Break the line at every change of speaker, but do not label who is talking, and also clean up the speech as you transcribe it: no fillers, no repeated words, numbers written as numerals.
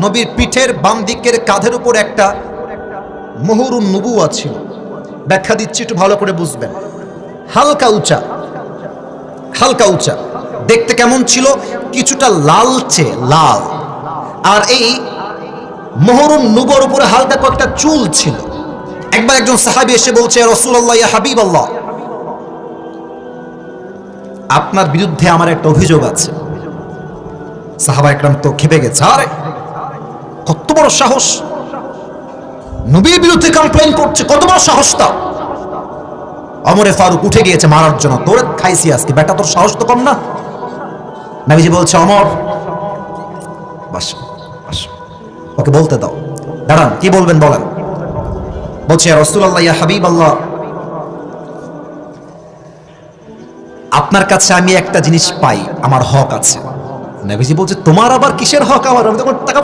নবীর পিঠের বাম দিকের কাঁধের উপর একটা মুহরুন নবুওয়া ছিল। ব্যাখ্যা দিচ্ছি, একটু ভালো করে বুঝবেন। হালকা উঁচা, হালকা উঁচা, দেখতে কেমন ছিল? কিছুটা লালচে লাল। আর এই মুহরুন নবুওয়ার উপরে হালকা কয়েকটা চুল ছিল। একবার একজন সাহাবী এসে বলছে, ইয়া রাসূলুল্লাহ, ইয়া হাবিবাল্লাহ, আপনার বিরুদ্ধে আমার একটা অভিযোগ আছে। সাহাবা একরাম তো খেপে গেছে, আরে কত বড় সাহস, নবীর বিরুদ্ধে কমপ্লেইন করছে, কত বড় সাহস তা। ওমরে ফারুক উঠে গিয়েছে মারার জন্য, তোরে খাইছি আজকে বেটা, তোর সাহস তো কম না। নবীজি বলছে, ওমর বাস বাস, ওকে বলতে দাও, দাঁড়ান, কি বলবেন বলেন। বলছে, ইয়া রাসূলুল্লাহ, ইয়া হাবিবাল্লাহ, আপনার কাছে আমি একটা জিনিস পাই, আমার হক আছে। নবীজি বলছে, তোমার আবার কিসের হক? আমার, আমি তো টাকা